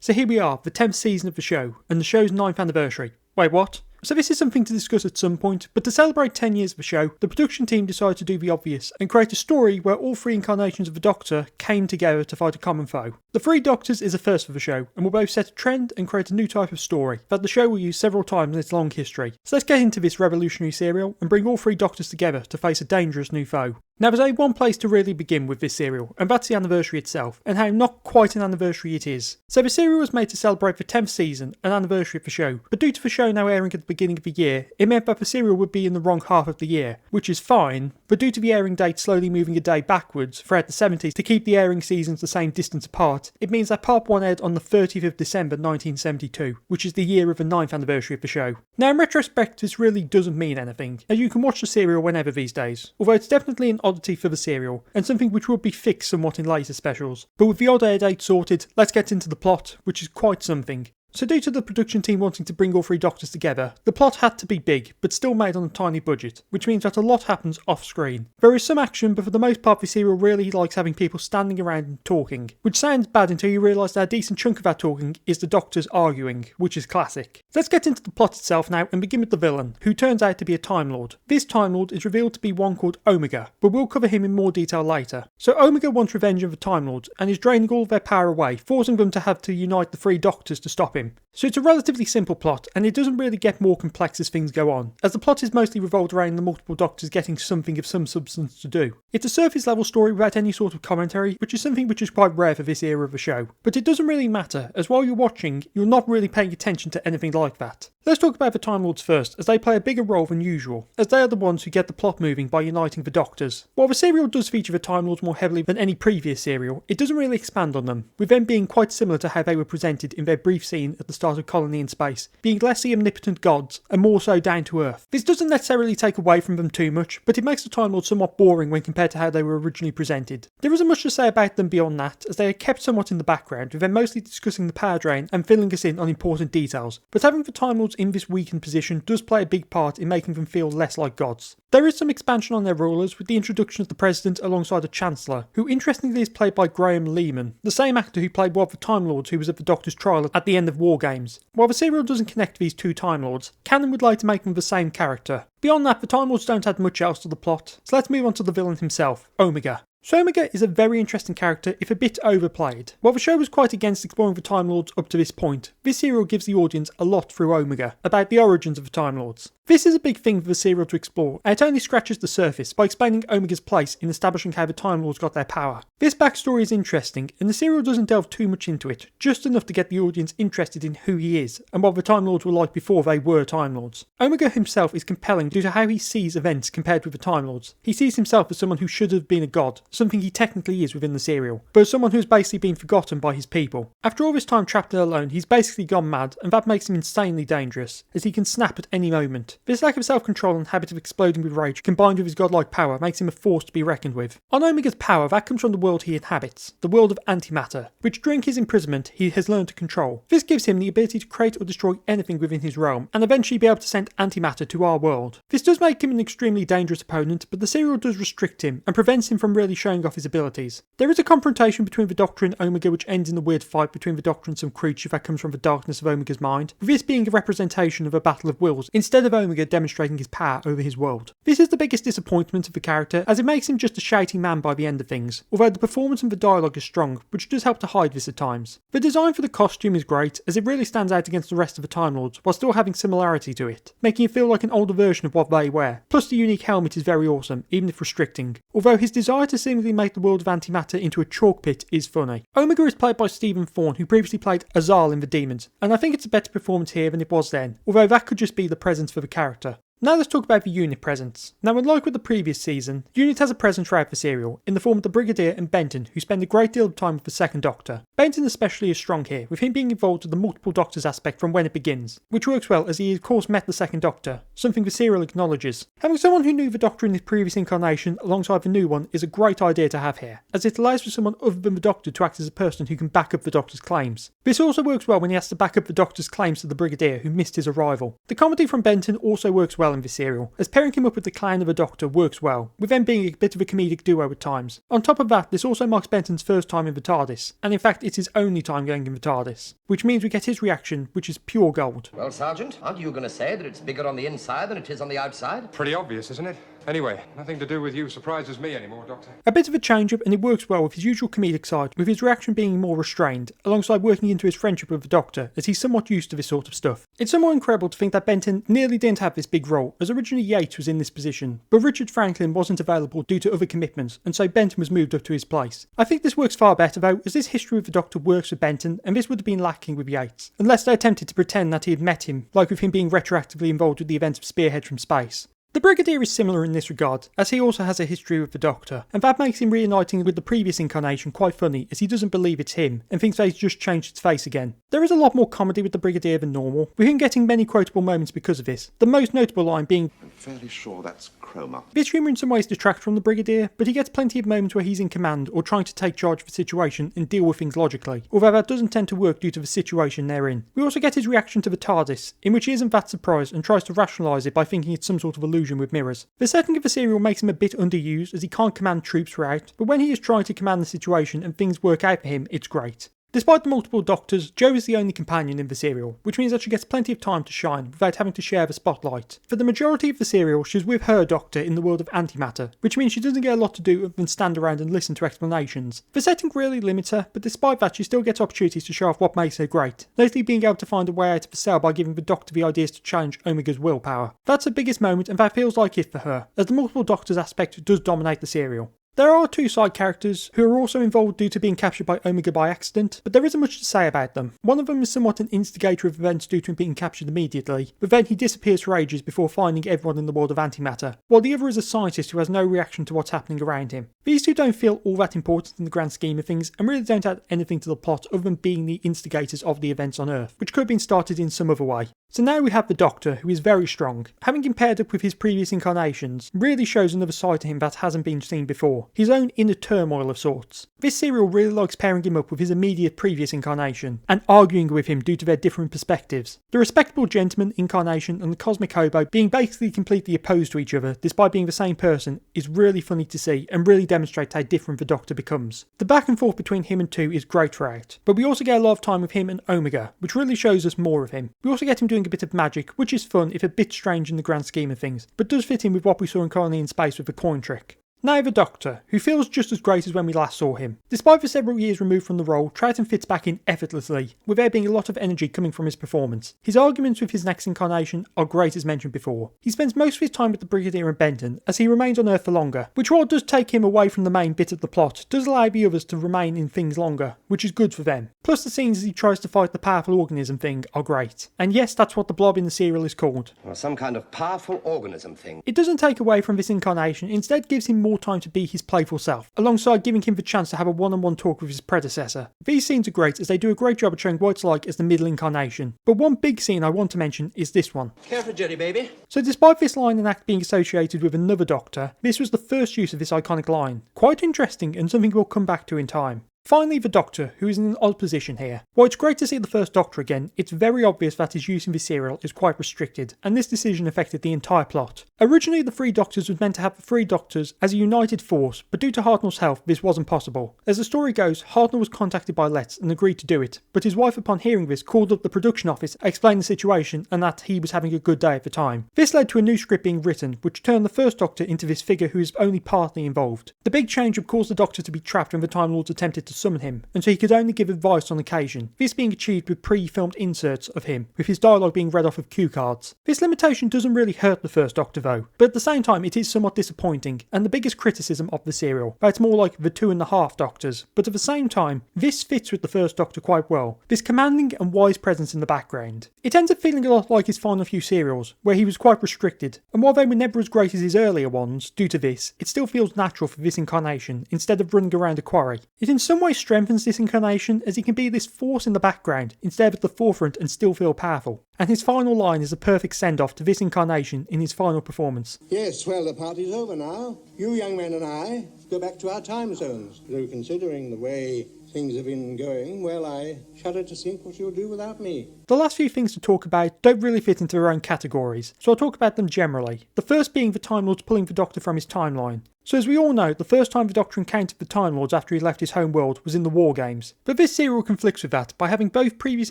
So here we are, the 10th season of the show, and the show's 9th anniversary. Wait, what? So this is something to discuss at some point, but to celebrate 10 years of the show, the production team decided to do the obvious and create a story where all three incarnations of the Doctor came together to fight a common foe. The Three Doctors is a first for the show, and will both set a trend and create a new type of story that the show will use several times in its long history. So let's get into this revolutionary serial and bring all three Doctors together to face a dangerous new foe. Now there's only one place to really begin with this serial, and that's the anniversary itself, and how not quite an anniversary it is. So the serial was made to celebrate the 10th season, an anniversary of the show, but due to the show now airing at the beginning of the year, it meant that the serial would be in the wrong half of the year, which is fine, but due to the airing date slowly moving a day backwards throughout the 70s to keep the airing seasons the same distance apart, it means that part 1 aired on the 30th of December 1972, which is the year of the 9th anniversary of the show. Now in retrospect this really doesn't mean anything, as you can watch the serial whenever these days, although it's definitely an oddity for the serial, and something which would be fixed somewhat in later specials. But with the odd air date sorted, let's get into the plot, which is quite something. So due to the production team wanting to bring all three Doctors together, the plot had to be big, but still made on a tiny budget, which means that a lot happens off screen. There is some action, but for the most part the serial really likes having people standing around and talking, which sounds bad until you realise that a decent chunk of that talking is the Doctors arguing, which is classic. Let's get into the plot itself now and begin with the villain, who turns out to be a Time Lord. This Time Lord is revealed to be one called Omega, but we'll cover him in more detail later. So Omega wants revenge of the Time Lords and is draining all of their power away, forcing them to have to unite the three Doctors to stop him. So it's a relatively simple plot, and it doesn't really get more complex as things go on, as the plot is mostly revolved around the multiple Doctors getting something of some substance to do. It's a surface level story without any sort of commentary, which is something which is quite rare for this era of the show. But it doesn't really matter, as while you're watching, you're not really paying attention to anything like that. Let's talk about the Time Lords first, as they play a bigger role than usual, as they are the ones who get the plot moving by uniting the Doctors. While the serial does feature the Time Lords more heavily than any previous serial, it doesn't really expand on them, with them being quite similar to how they were presented in their brief scene at the start of Colony in Space, being less the omnipotent gods and more so down to earth. This doesn't necessarily take away from them too much, but it makes the Time Lords somewhat boring when compared to how they were originally presented. There isn't much to say about them beyond that, as they are kept somewhat in the background, with them mostly discussing the power drain and filling us in on important details, but having the Time Lords in this weakened position does play a big part in making them feel less like gods. There is some expansion on their rulers with the introduction of the President alongside a Chancellor, who interestingly is played by Graham Lehman, the same actor who played one of the Time Lords who was at the Doctor's trial at the end of War Games. While the serial doesn't connect these two Time Lords, canon would like to make them the same character. Beyond that, the Time Lords don't add much else to the plot, so let's move on to the villain himself, Omega. So Omega is a very interesting character, if a bit overplayed. While the show was quite against exploring the Time Lords up to this point, this serial gives the audience a lot through Omega, about the origins of the Time Lords. This is a big thing for the serial to explore, and it only scratches the surface by explaining Omega's place in establishing how the Time Lords got their power. This backstory is interesting, and the serial doesn't delve too much into it, just enough to get the audience interested in who he is, and what the Time Lords were like before they were Time Lords. Omega himself is compelling due to how he sees events compared with the Time Lords. He sees himself as someone who should have been a god, something he technically is within the serial, but as someone who has basically been forgotten by his people. After all this time trapped and alone, he's basically gone mad, and that makes him insanely dangerous, as he can snap at any moment. This lack of self-control and habit of exploding with rage, combined with his godlike power, makes him a force to be reckoned with. On Omega's power, that comes from the world he inhabits, the world of antimatter, which during his imprisonment he has learned to control. This gives him the ability to create or destroy anything within his realm, and eventually be able to send antimatter to our world. This does make him an extremely dangerous opponent, but the serial does restrict him, and prevents him from really showing off his abilities. There is a confrontation between the Doctor and Omega which ends in a weird fight between the Doctor and some creature that comes from the darkness of Omega's mind, with this being a representation of a battle of wills, instead of Omega demonstrating his power over his world. This is the biggest disappointment of the character, as it makes him just a shouting man by the end of things, although the performance and the dialogue is strong, which does help to hide this at times. The design for the costume is great, as it really stands out against the rest of the Time Lords, while still having similarity to it, making it feel like an older version of what they wear. Plus the unique helmet is very awesome, even if restricting, although his desire to seemingly make the world of antimatter into a chalk pit is funny. Omega is played by Stephen Thorne, who previously played Azal in The Demons, and I think it's a better performance here than it was then, although that could just be the presence for the character. Now let's talk about the unit presence. Now unlike with the previous season, the unit has a presence throughout the serial, in the form of the Brigadier and Benton, who spend a great deal of time with the second Doctor. Benton especially is strong here, with him being involved with the multiple Doctors aspect from when it begins, which works well as he of course met the second Doctor, something the serial acknowledges. Having someone who knew the Doctor in his previous incarnation alongside the new one is a great idea to have here, as it allows for someone other than the Doctor to act as a person who can back up the Doctor's claims. This also works well when he has to back up the Doctor's claims to the Brigadier who missed his arrival. The comedy from Benton also works well well in this serial, as pairing him up with the clown of a doctor works well, with them being a bit of a comedic duo at times. On top of that, this also marks Benton's first time in the TARDIS, and in fact it's his only time going in the TARDIS, which means we get his reaction, which is pure gold. Well, Sergeant, aren't you going to say that it's bigger on the inside than it is on the outside? Pretty obvious, isn't it? Anyway, nothing to do with you surprises me anymore, Doctor. A bit of a change-up, and it works well with his usual comedic side, with his reaction being more restrained, alongside working into his friendship with the Doctor, as he's somewhat used to this sort of stuff. It's somewhat incredible to think that Benton nearly didn't have this big role, as originally Yates was in this position, but Richard Franklin wasn't available due to other commitments, and so Benton was moved up to his place. I think this works far better though, as this history with the Doctor works for Benton, and this would have been lacking with Yates, unless they attempted to pretend that he had met him, like with him being retroactively involved with the events of Spearhead from space. The Brigadier is similar in this regard, as he also has a history with the Doctor, and that makes him reuniting with the previous incarnation quite funny, as he doesn't believe it's him, and thinks that he's just changed its face again. There is a lot more comedy with the Brigadier than normal, with him getting many quotable moments because of this, the most notable line being, "I'm fairly sure that's Chroma." This humour in some ways detracts from the Brigadier, but he gets plenty of moments where he's in command or trying to take charge of the situation and deal with things logically, although that doesn't tend to work due to the situation they're in. We also get his reaction to the TARDIS, in which he isn't that surprised and tries to rationalise it by thinking it's some sort of illusion with mirrors. The setting of the serial makes him a bit underused, as he can't command troops throughout, but when he is trying to command the situation and things work out for him, it's great. Despite the multiple Doctors, Jo is the only companion in the serial, which means that she gets plenty of time to shine without having to share the spotlight. For the majority of the serial, she's with her Doctor in the world of antimatter, which means she doesn't get a lot to do other than stand around and listen to explanations. The setting really limits her, but despite that she still gets opportunities to show off what makes her great, lately being able to find a way out of the cell by giving the Doctor the ideas to challenge Omega's willpower. That's the biggest moment, and that feels like it for her, as the multiple Doctors aspect does dominate the serial. There are two side characters who are also involved due to being captured by Omega by accident, but there isn't much to say about them. One of them is somewhat an instigator of events due to him being captured immediately, but then he disappears for ages before finding everyone in the world of antimatter, while the other is a scientist who has no reaction to what's happening around him. These two don't feel all that important in the grand scheme of things, and really don't add anything to the plot other than being the instigators of the events on Earth, which could have been started in some other way. So now we have the Doctor, who is very strong. Having him paired up with his previous incarnations really shows another side to him that hasn't been seen before, his own inner turmoil of sorts. This serial really likes pairing him up with his immediate previous incarnation, and arguing with him due to their different perspectives. The respectable gentleman incarnation and the cosmic hobo being basically completely opposed to each other despite being the same person is really funny to see and really demonstrates how different the Doctor becomes. The back and forth between him and two is great throughout, but we also get a lot of time with him and Omega, which really shows us more of him. We also get him doing a bit of magic, which is fun if a bit strange in the grand scheme of things, but does fit in with what we saw in Colony in Space with the coin trick. Now the Doctor, who feels just as great as when we last saw him. Despite the several years removed from the role, Troughton fits back in effortlessly, with there being a lot of energy coming from his performance. His arguments with his next incarnation are great as mentioned before. He spends most of his time with the Brigadier and Benton, as he remains on Earth for longer, which while it does take him away from the main bit of the plot, does allow the others to remain in things longer, which is good for them. Plus the scenes as he tries to fight the powerful organism thing are great. And yes, that's what the blob in the serial is called. Well, some kind of powerful organism thing. It doesn't take away from this incarnation, instead gives him more time to be his playful self, alongside giving him the chance to have a one-on-one talk with his predecessor. These scenes are great as they do a great job of showing what it's like as the middle incarnation, but one big scene I want to mention is this one. Careful, Jerry, baby. So despite this line and act being associated with another Doctor, this was the first use of this iconic line. Quite interesting and something we'll come back to in time. Finally, the Doctor, who is in an odd position here. While it's great to see the first Doctor again, it's very obvious that his use in this serial is quite restricted, and this decision affected the entire plot. Originally, the three Doctors was meant to have the three Doctors as a united force, but due to Hartnell's health, this wasn't possible. As the story goes, Hartnell was contacted by Letts and agreed to do it, but his wife upon hearing this called up the production office, explained the situation and that he was having a good day at the time. This led to a new script being written, which turned the first Doctor into this figure who is only partly involved. The big change would cause the Doctor to be trapped when the Time Lords attempted to summon him, and so he could only give advice on occasion, this being achieved with pre-filmed inserts of him, with his dialogue being read off of cue cards. This limitation doesn't really hurt the first Doctor though, but at the same time it is somewhat disappointing, and the biggest criticism of the serial, that it's more like the 2.5 Doctors, but at the same time, this fits with the first Doctor quite well, this commanding and wise presence in the background. It ends up feeling a lot like his final few serials, where he was quite restricted, and while they were never as great as his earlier ones, due to this, it still feels natural for this incarnation, instead of running around a quarry. It in some way strengthens this incarnation, as he can be this force in the background instead of at the forefront and still feel powerful. And his final line is a perfect send-off to this incarnation in his final performance. Yes, well, the party's over now. You young men and I go back to our time zones. Though considering the way things have been going, well, I shudder to think what you'll do without me. The last few things to talk about don't really fit into their own categories, so I'll talk about them generally. The first being the Time Lords pulling the Doctor from his timeline. So as we all know, the first time the Doctor encountered the Time Lords after he left his home world was in the War Games. But this serial conflicts with that by having both previous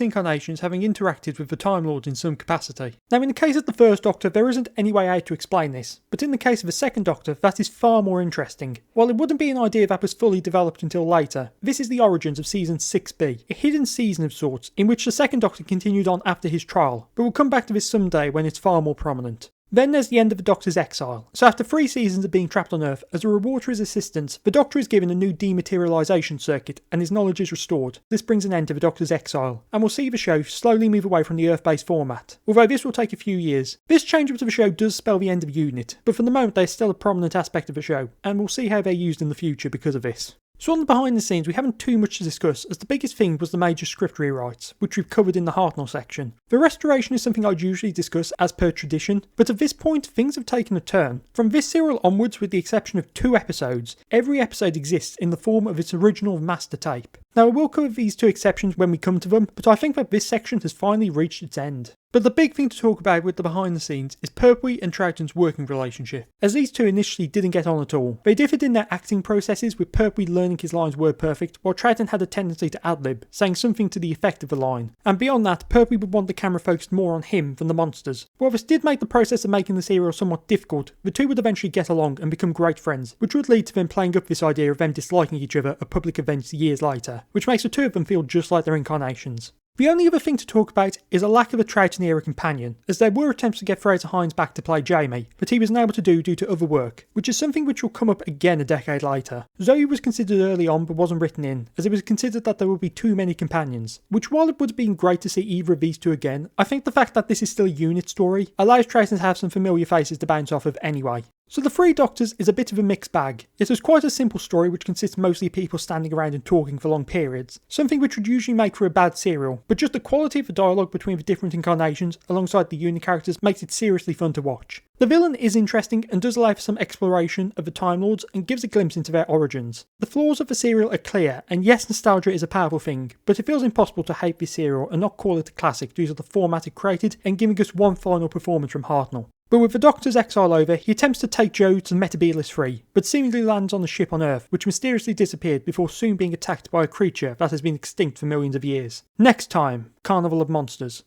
incarnations having interacted with the Time Lords in some capacity. Now in the case of the first Doctor, there isn't any way out to explain this, but in the case of the second Doctor, that is far more interesting. While it wouldn't be an idea that was fully developed until later, this is the origins of Season 6B, a hidden season of sorts, in which the second Doctor continued on after his trial, but we'll come back to this someday when it's far more prominent. Then there's the end of the Doctor's exile. So after 3 seasons of being trapped on Earth, as a reward for his assistance, the Doctor is given a new dematerialisation circuit and his knowledge is restored. This brings an end to the Doctor's exile, and we'll see the show slowly move away from the Earth-based format, although this will take a few years. This change up to the show does spell the end of UNIT, but for the moment they're still a prominent aspect of the show, and we'll see how they're used in the future because of this. So on the behind the scenes, we haven't too much to discuss, as the biggest thing was the major script rewrites, which we've covered in the Hartnell section. The restoration is something I'd usually discuss as per tradition, but at this point things have taken a turn. From this serial onwards, with the exception of 2 episodes, every episode exists in the form of its original master tape. Now I will cover these 2 exceptions when we come to them, but I think that this section has finally reached its end. But the big thing to talk about with the behind the scenes is Pertwee and Troughton's working relationship, as these two initially didn't get on at all. They differed in their acting processes, with Pertwee learning his lines word perfect, while Troughton had a tendency to ad-lib, saying something to the effect of the line. And beyond that, Pertwee would want the camera focused more on him than the monsters. While this did make the process of making the serial somewhat difficult, the two would eventually get along and become great friends, which would lead to them playing up this idea of them disliking each other at public events years later, which makes the two of them feel just like their incarnations. The only other thing to talk about is a lack of a Troughton-era companion, as there were attempts to get Fraser Hines back to play Jamie, but he was unable to do due to other work, which is something which will come up again a decade later. Zoe was considered early on but wasn't written in, as it was considered that there would be too many companions, which while it would have been great to see either of these two again, I think the fact that this is still a unit story allows Troughton to have some familiar faces to bounce off of anyway. So the 3 Doctors is a bit of a mixed bag. It is quite a simple story which consists mostly of people standing around and talking for long periods, something which would usually make for a bad serial, but just the quality of the dialogue between the different incarnations alongside the unit characters makes it seriously fun to watch. The villain is interesting and does allow for some exploration of the Time Lords and gives a glimpse into their origins. The flaws of the serial are clear, and yes, nostalgia is a powerful thing, but it feels impossible to hate this serial and not call it a classic due to the format it created and giving us one final performance from Hartnell. But with the Doctor's exile over, he attempts to take Jo to Metabolus 3, but seemingly lands on a ship on Earth, which mysteriously disappeared before soon being attacked by a creature that has been extinct for millions of years. Next time, Carnival of Monsters.